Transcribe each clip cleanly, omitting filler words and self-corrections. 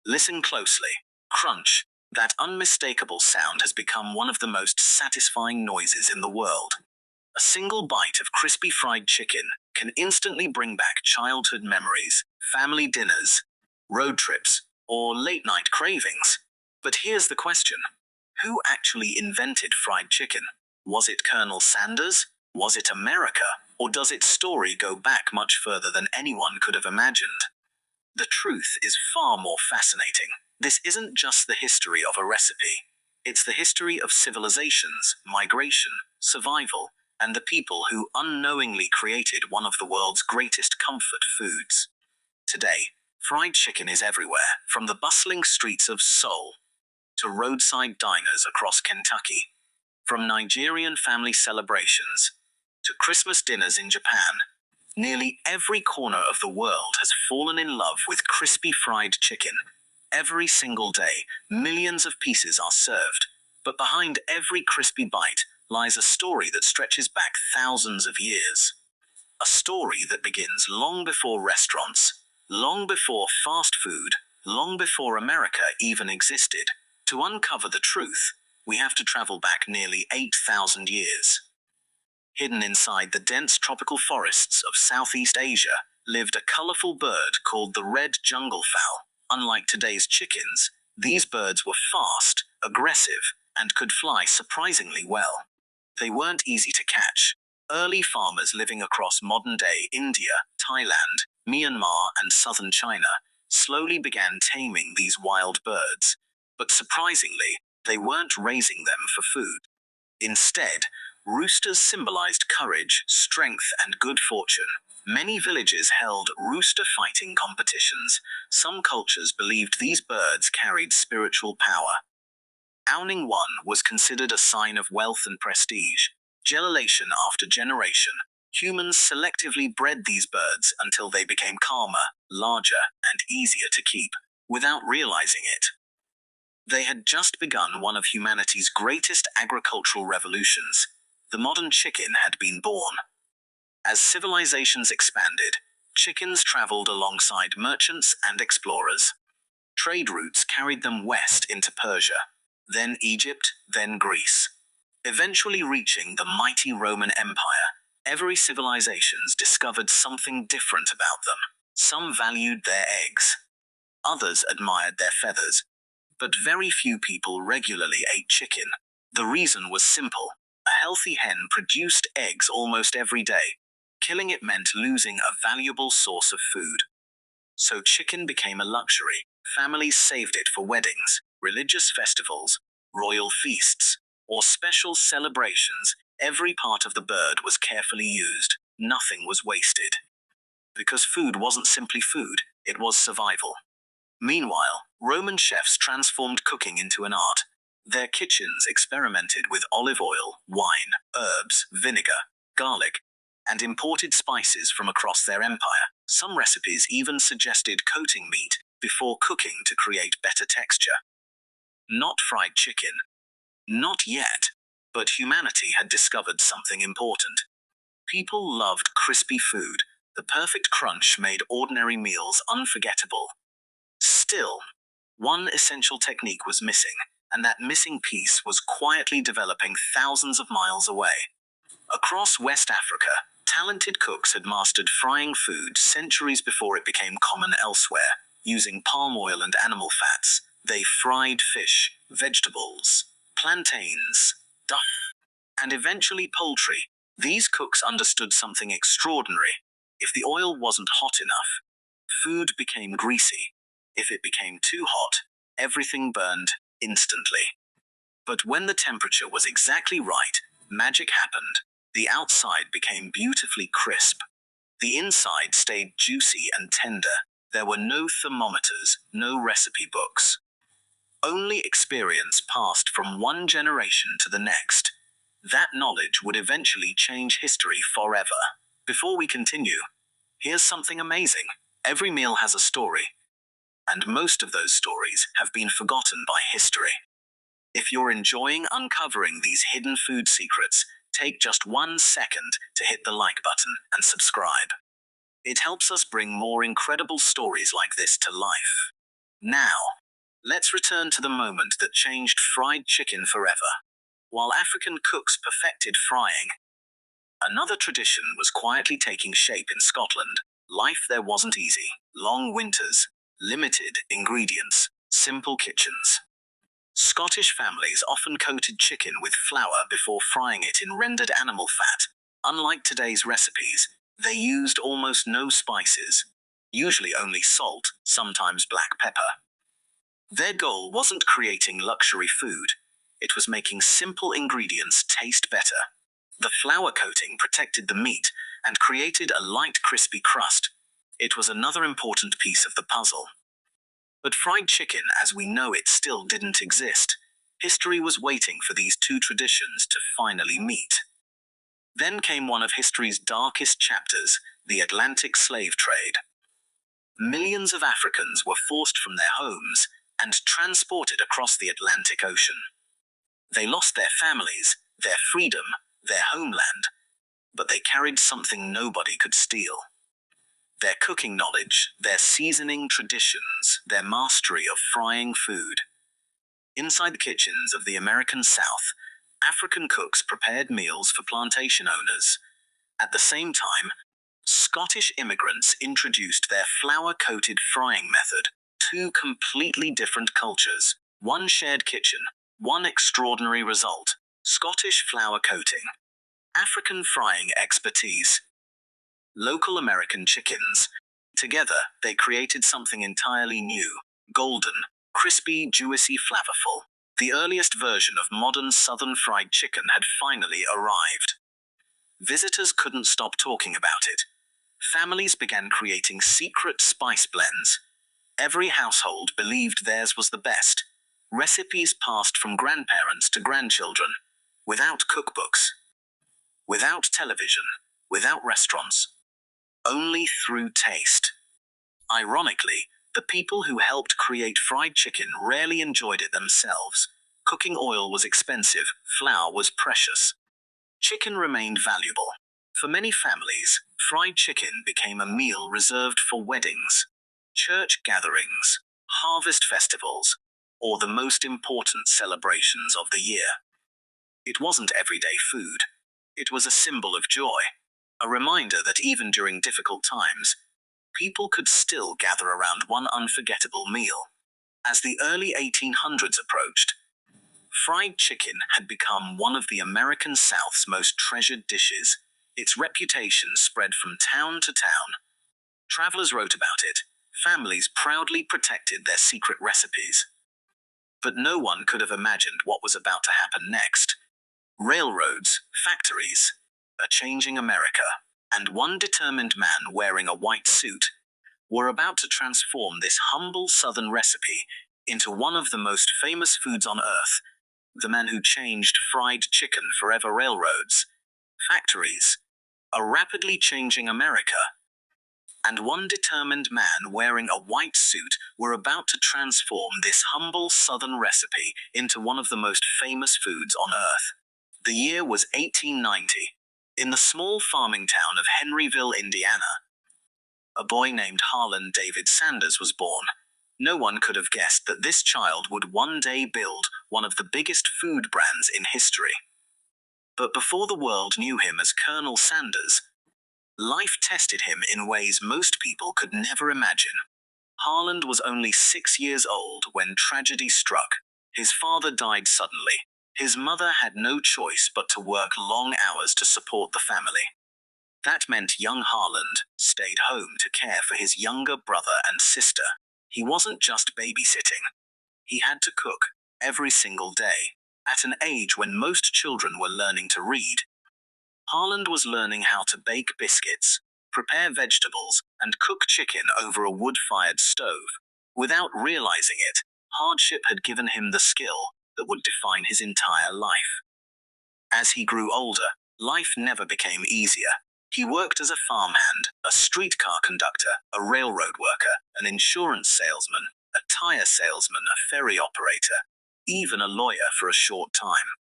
Listen closely. Crunch. That unmistakable sound has become one of the most satisfying noises in the world. A single bite of crispy fried chicken can instantly bring back childhood memories, family dinners, road trips, or late-night cravings. But here's the question. Who actually invented fried chicken? Was it Colonel Sanders? Was it America? Or does its story go back much further than anyone could have imagined? The truth is far more fascinating. This isn't just the history of a recipe. It's the history of civilizations, migration, survival, and the people who unknowingly created one of the world's greatest comfort foods. Today, fried chicken is everywhere, from the bustling streets of Seoul to roadside diners across Kentucky, from Nigerian family celebrations to Christmas dinners in Japan. Nearly every corner of the world has fallen in love with crispy fried chicken. Every single day, millions of pieces are served, but behind every crispy bite lies a story that stretches back thousands of years. A story that begins long before restaurants, long before fast food, long before America even existed. To uncover the truth, we have to travel back nearly 8,000 years. Hidden inside the dense tropical forests of Southeast Asia lived a colorful bird called the red junglefowl. Unlike today's chickens, these birds were fast, aggressive, and could fly surprisingly well. They weren't easy to catch. Early farmers living across modern-day India, Thailand, Myanmar, and southern China slowly began taming these wild birds. But surprisingly, they weren't raising them for food. Instead, roosters symbolized courage, strength, and good fortune. Many villages held rooster fighting competitions. Some cultures believed these birds carried spiritual power. Owning one was considered a sign of wealth and prestige. Generation after generation, humans selectively bred these birds until they became calmer, larger, and easier to keep, without realizing it. They had just begun one of humanity's greatest agricultural revolutions. The modern chicken had been born. As civilizations expanded, chickens traveled alongside merchants and explorers. Trade routes carried them west into Persia, then Egypt, then Greece. Eventually reaching the mighty Roman Empire, every civilization discovered something different about them. Some valued their eggs. Others admired their feathers. But very few people regularly ate chicken. The reason was simple. A healthy hen produced eggs almost every day. Killing it meant losing a valuable source of food. So chicken became a luxury. Families saved it for weddings, religious festivals, royal feasts, or special celebrations. Every part of the bird was carefully used. Nothing was wasted. Because food wasn't simply food, it was survival. Meanwhile, Roman chefs transformed cooking into an art. Their kitchens experimented with olive oil, wine, herbs, vinegar, garlic, and imported spices from across their empire. Some recipes even suggested coating meat before cooking to create better texture. Not fried chicken. Not yet. But humanity had discovered something important. People loved crispy food. The perfect crunch made ordinary meals unforgettable. Still, one essential technique was missing, and that missing piece was quietly developing thousands of miles away. Across West Africa, talented cooks had mastered frying food centuries before it became common elsewhere. Using palm oil and animal fats, they fried fish, vegetables, plantains, duck, and eventually poultry. These cooks understood something extraordinary. If the oil wasn't hot enough, food became greasy. If it became too hot, everything burned instantly. But when the temperature was exactly right, magic happened. The outside became beautifully crisp. The inside stayed juicy and tender. There were no thermometers, no recipe books. Only experience passed from one generation to the next. That knowledge would eventually change history forever. Before we continue, here's something amazing. Every meal has a story, and most of those stories have been forgotten by history. If you're enjoying uncovering these hidden food secrets, take just 1 second to hit the like button and subscribe. It helps us bring more incredible stories like this to life. Now, Let's return to the moment that changed fried chicken forever. While African cooks perfected frying, another tradition was quietly taking shape in Scotland. Life there wasn't easy. Long winters, limited ingredients, simple kitchens. Scottish families often coated chicken with flour before frying it in rendered animal fat. Unlike today's recipes, they used almost no spices, usually only salt, sometimes black pepper. Their goal wasn't creating luxury food, it was making simple ingredients taste better. The flour coating protected the meat and created a light, crispy crust. It was another important piece of the puzzle. But fried chicken, as we know it, still didn't exist. History was waiting for these two traditions to finally meet. Then came one of history's darkest chapters, the Atlantic slave trade. Millions of Africans were forced from their homes and transported across the Atlantic Ocean. They lost their families, their freedom, their homeland, but they carried something nobody could steal. Their cooking knowledge, their seasoning traditions, their mastery of frying food. Inside the kitchens of the American South, African cooks prepared meals for plantation owners. At the same time, Scottish immigrants introduced their flour-coated frying method. Two completely different cultures, one shared kitchen, one extraordinary result. Scottish flour coating, African frying expertise, local American chickens. Together, they created something entirely new, golden, crispy, juicy, flavorful. The earliest version of modern Southern fried chicken had finally arrived. Visitors couldn't stop talking about it. Families began creating secret spice blends. Every household believed theirs was the best. Recipes passed from grandparents to grandchildren, without cookbooks, without television, without restaurants, only through taste. Ironically, the people who helped create fried chicken rarely enjoyed it themselves. Cooking oil was expensive, flour was precious. Chicken remained valuable. For many families, fried chicken became a meal reserved for weddings, church gatherings, harvest festivals, or the most important celebrations of the year. It wasn't everyday food. It was a symbol of joy, a reminder that even during difficult times, people could still gather around one unforgettable meal. As the early 1800s approached, fried chicken had become one of the American South's most treasured dishes. Its reputation spread from town to town. Travelers wrote about it. Families proudly protected their secret recipes. But no one could have imagined what was about to happen next. Railroads, factories, a changing America, and one determined man wearing a white suit were about to transform this humble Southern recipe into one of the most famous foods on earth. The man who changed fried chicken forever. Railroads, factories, a rapidly changing America, and one determined man wearing a white suit were about to transform this humble Southern recipe into one of the most famous foods on earth. The year was 1890. In the small farming town of Henryville, Indiana, a boy named Harland David Sanders was born. No one could have guessed that this child would one day build one of the biggest food brands in history. But before the world knew him as Colonel Sanders, life tested him in ways most people could never imagine. Harland was only 6 years old when tragedy struck. His father died suddenly. His mother had no choice but to work long hours to support the family. That meant young Harland stayed home to care for his younger brother and sister. He wasn't just babysitting. He had to cook every single day. At an age when most children were learning to read, Harland was learning how to bake biscuits, prepare vegetables, and cook chicken over a wood-fired stove. Without realizing it, hardship had given him the skill that would define his entire life. As he grew older, life never became easier. He worked as a farmhand, a streetcar conductor, a railroad worker, an insurance salesman, a tire salesman, a ferry operator, even a lawyer for a short time.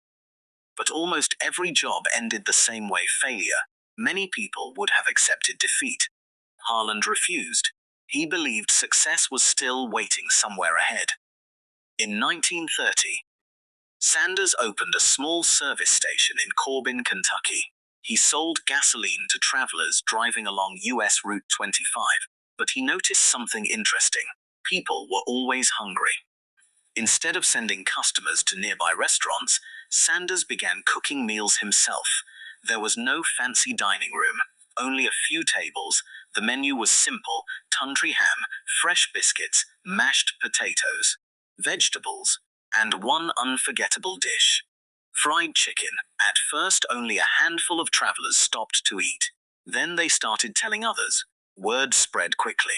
But almost every job ended the same way: failure. Many people would have accepted defeat. Harland refused. He believed success was still waiting somewhere ahead. In 1930, Sanders opened a small service station in Corbin, Kentucky. He sold gasoline to travelers driving along US Route 25, but he noticed something interesting. People were always hungry. Instead of sending customers to nearby restaurants, Sanders began cooking meals himself. There was no fancy dining room, only a few tables. The menu was simple: tundra ham, fresh biscuits, mashed potatoes, vegetables, and one unforgettable dish: fried chicken. At first, only a handful of travelers stopped to eat. Then they started telling others. Word spread quickly.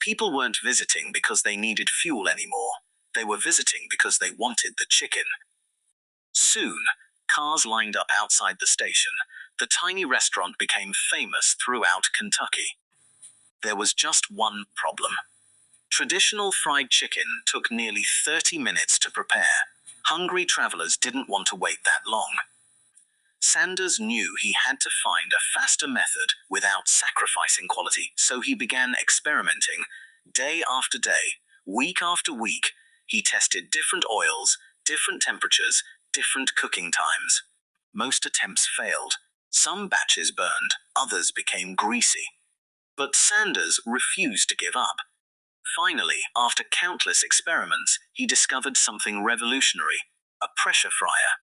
People weren't visiting because they needed fuel anymore. They were visiting because they wanted the chicken. Soon, cars lined up outside the station. The tiny restaurant became famous throughout Kentucky. There was just one problem. Traditional fried chicken took nearly 30 minutes to prepare. Hungry travelers didn't want to wait that long. Sanders knew he had to find a faster method without sacrificing quality, so he began experimenting. Day after day, week after week, he tested different oils, different temperatures, different cooking times. Most attempts failed. Some batches burned, others became greasy. But Sanders refused to give up. Finally, after countless experiments, he discovered something revolutionary: a pressure fryer.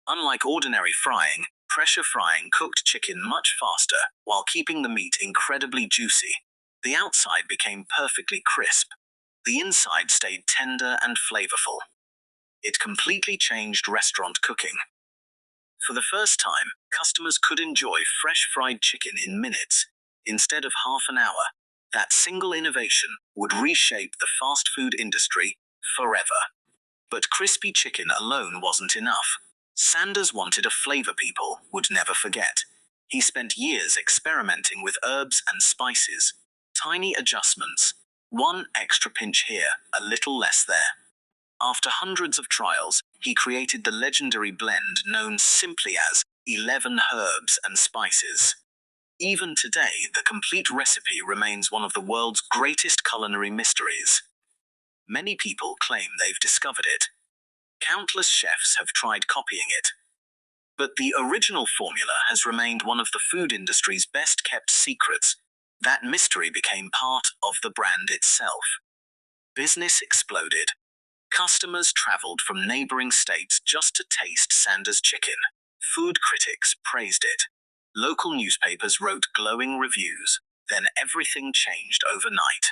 Unlike ordinary frying, pressure frying cooked chicken much faster, while keeping the meat incredibly juicy. The outside became perfectly crisp. The inside stayed tender and flavorful. It completely changed restaurant cooking. For the first time, customers could enjoy fresh fried chicken in minutes, instead of half an hour. That single innovation would reshape the fast food industry forever. But crispy chicken alone wasn't enough. Sanders wanted a flavor people would never forget. He spent years experimenting with herbs and spices. Tiny adjustments. One extra pinch here, a little less there. After hundreds of trials, he created the legendary blend known simply as 11 herbs and spices. Even today, the complete recipe remains one of the world's greatest culinary mysteries. Many people claim they've discovered it. Countless chefs have tried copying it. But the original formula has remained one of the food industry's best-kept secrets. That mystery became part of the brand itself. Business exploded. Customers traveled from neighboring states just to taste Sanders' chicken. Food critics praised it. Local newspapers wrote glowing reviews. Then everything changed overnight.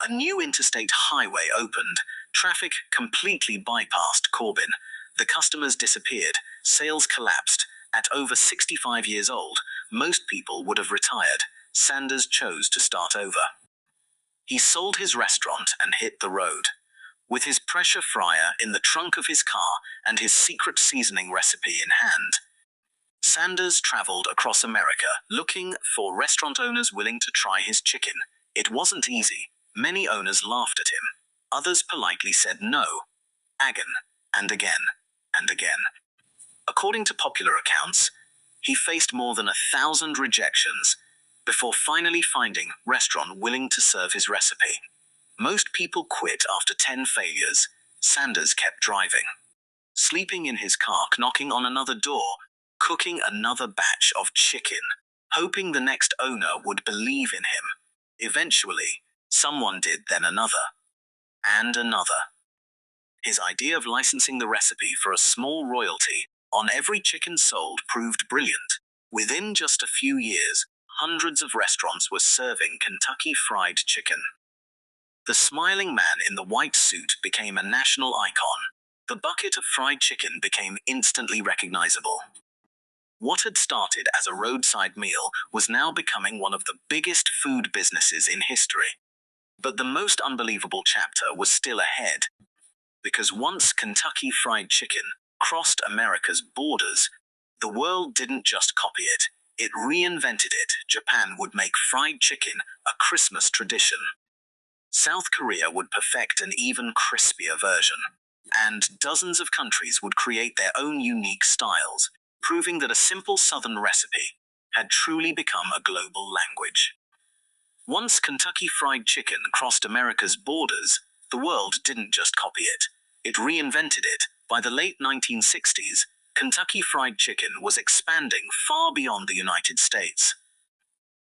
A new interstate highway opened. Traffic completely bypassed Corbin. The customers disappeared. Sales collapsed. At over 65 years old, most people would have retired. Sanders chose to start over. He sold his restaurant and hit the road. With his pressure fryer in the trunk of his car and his secret seasoning recipe in hand, Sanders traveled across America looking for restaurant owners willing to try his chicken. It wasn't easy. Many owners laughed at him. Others politely said no. Again, and again, and again. According to popular accounts, he faced more than 1,000 rejections before finally finding a restaurant willing to serve his recipe. Most people quit after 10 failures. Sanders kept driving. Sleeping in his car, knocking on another door, cooking another batch of chicken, hoping the next owner would believe in him. Eventually, someone did, then another. And another. His idea of licensing the recipe for a small royalty on every chicken sold proved brilliant. Within just a few years, hundreds of restaurants were serving Kentucky Fried Chicken. The smiling man in the white suit became a national icon. The bucket of fried chicken became instantly recognizable. What had started as a roadside meal was now becoming one of the biggest food businesses in history. But the most unbelievable chapter was still ahead. Because once Kentucky Fried Chicken crossed America's borders, the world didn't just copy it, it reinvented it. Japan would make fried chicken a Christmas tradition. South Korea would perfect an even crispier version. And dozens of countries would create their own unique styles, proving that a simple Southern recipe had truly become a global language. Once Kentucky Fried Chicken crossed America's borders, The world didn't just copy it, it reinvented it. By the late 1960s, Kentucky Fried Chicken was expanding far beyond the United States.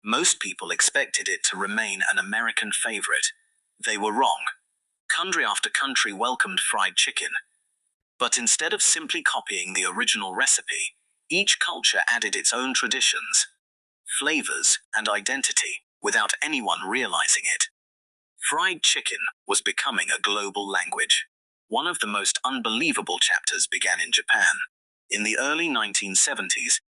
Most people expected it to remain an American favorite. They were wrong. Country after country welcomed fried chicken. But instead of simply copying the original recipe, each culture added its own traditions, flavors, and identity without anyone realizing it. Fried chicken was becoming a global language. One of the most unbelievable chapters began in Japan. In the early 1970s,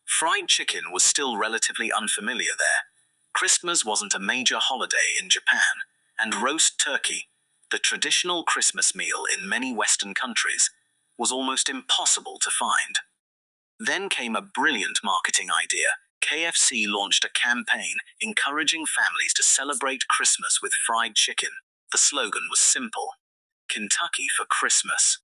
fried chicken was still relatively unfamiliar there. Christmas wasn't a major holiday in Japan, and roast turkey, the traditional Christmas meal in many Western countries, was almost impossible to find. Then came a brilliant marketing idea. KFC launched a campaign encouraging families to celebrate Christmas with fried chicken. The slogan was simple: Kentucky for Christmas.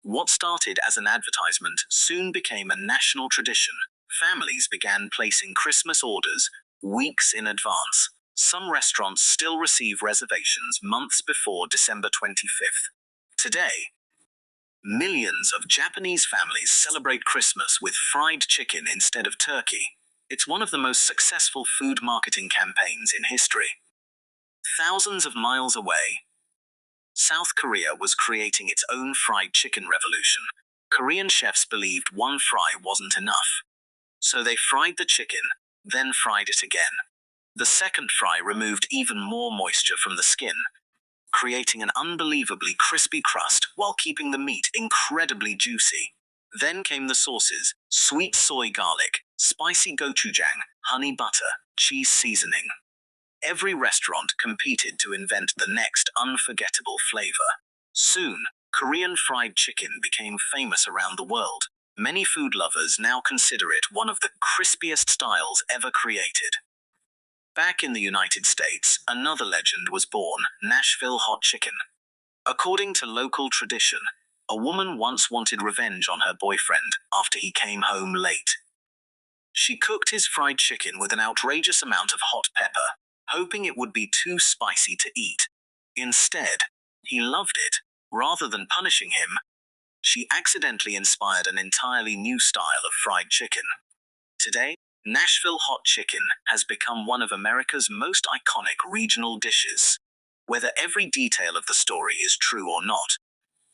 What started as an advertisement soon became a national tradition. Families began placing Christmas orders weeks in advance. Some restaurants still receive reservations months before December 25th. Today, millions of Japanese families celebrate Christmas with fried chicken instead of turkey. It's one of the most successful food marketing campaigns in history. Thousands of miles away, South Korea was creating its own fried chicken revolution. Korean chefs believed one fry wasn't enough. So they fried the chicken, then fried it again. The second fry removed even more moisture from the skin, creating an unbelievably crispy crust while keeping the meat incredibly juicy. Then came the sauces: sweet soy garlic, spicy gochujang, honey butter, cheese seasoning. Every restaurant competed to invent the next unforgettable flavor. Soon, Korean fried chicken became famous around the world. Many food lovers now consider it one of the crispiest styles ever created. Back in the United States, another legend was born: Nashville hot chicken. According to local tradition, a woman once wanted revenge on her boyfriend after he came home late. She cooked his fried chicken with an outrageous amount of hot pepper, hoping it would be too spicy to eat. Instead, he loved it. Rather than punishing him, she accidentally inspired an entirely new style of fried chicken. Today, Nashville hot chicken has become one of America's most iconic regional dishes. Whether every detail of the story is true or not,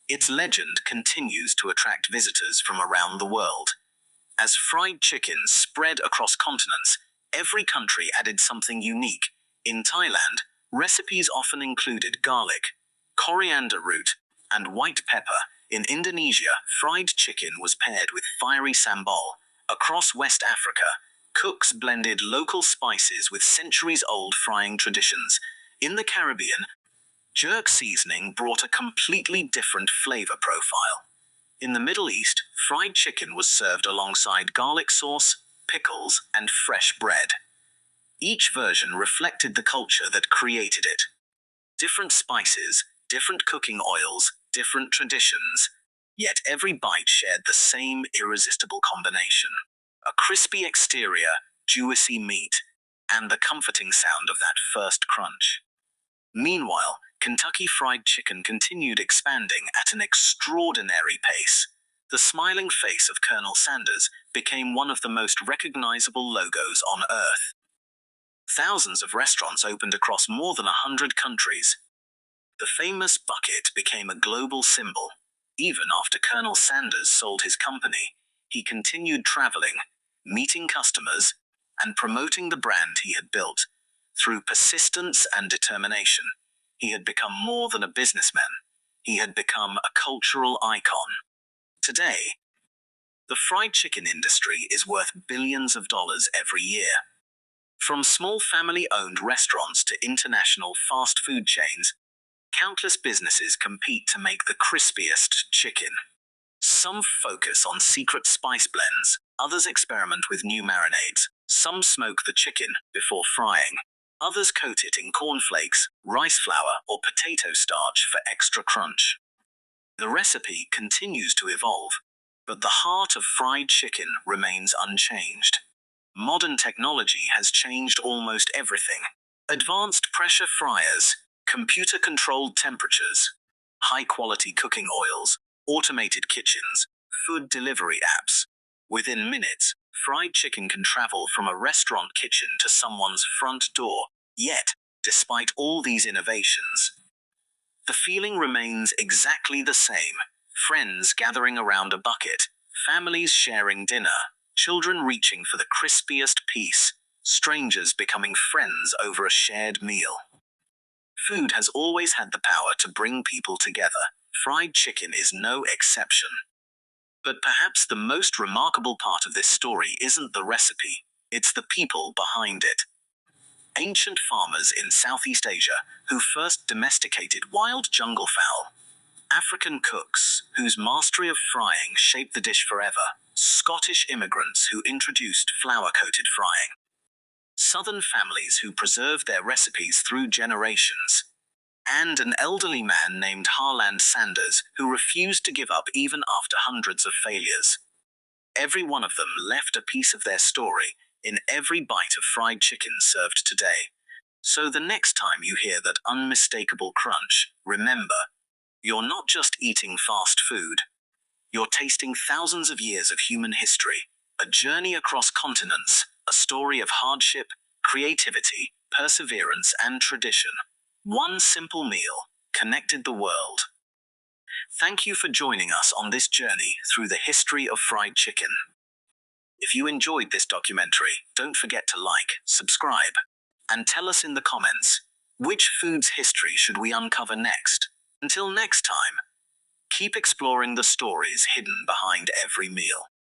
its legend continues to attract visitors from around the world. As fried chicken spread across continents, every country added something unique. In Thailand, recipes often included garlic, coriander root, and white pepper. In Indonesia, fried chicken was paired with fiery sambal. Across West Africa, cooks blended local spices with centuries-old frying traditions. In the Caribbean, jerk seasoning brought a completely different flavor profile. In the Middle East, fried chicken was served alongside garlic sauce, pickles, and fresh bread. Each version reflected the culture that created it. Different spices, different cooking oils, different traditions, yet every bite shared the same irresistible combination: a crispy exterior, juicy meat, and the comforting sound of that first crunch. Meanwhile, Kentucky Fried Chicken continued expanding at an extraordinary pace. The smiling face of Colonel Sanders became one of the most recognizable logos on Earth. Thousands of restaurants opened across more than 100 countries. The famous bucket became a global symbol. Even after Colonel Sanders sold his company, he continued traveling, meeting customers, and promoting the brand he had built. Through persistence and determination, he had become more than a businessman. He had become a cultural icon. Today, the fried chicken industry is worth billions of dollars every year. From small family-owned restaurants to international fast food chains, countless businesses compete to make the crispiest chicken. Some focus on secret spice blends, others experiment with new marinades. Some smoke the chicken before frying. Others coat it in cornflakes, rice flour, or potato starch for extra crunch. The recipe continues to evolve, but the heart of fried chicken remains unchanged. Modern technology has changed almost everything. Advanced pressure fryers, Computer-controlled temperatures, high-quality cooking oils, automated kitchens, food delivery apps. Within minutes, fried chicken can travel from a restaurant kitchen to someone's front door. Yet, despite all these innovations, the feeling remains exactly the same. Friends gathering around a bucket, families sharing dinner, children reaching for the crispiest piece, strangers becoming friends over a shared meal. Food has always had the power to bring people together. Fried chicken is no exception. But perhaps the most remarkable part of this story isn't the recipe, it's the people behind it. Ancient farmers in Southeast Asia who first domesticated wild junglefowl. African cooks whose mastery of frying shaped the dish forever. Scottish immigrants who introduced flour-coated frying. Southern families who preserved their recipes through generations. And an elderly man named Harland who refused to give up even after hundreds of failures. Every one of them left a piece of their story in every bite of fried chicken served today. So the next time you hear that unmistakable crunch, remember, you're not just eating fast food. You're tasting thousands of years of human history, a journey across continents, a story of hardship, creativity, perseverance, and tradition. One simple meal connected the world. Thank you for joining us on this journey through the history of fried chicken. If you enjoyed this documentary, don't forget to like, subscribe, and tell us in the comments, which food's history should we uncover next? Until next time, keep exploring the stories hidden behind every meal.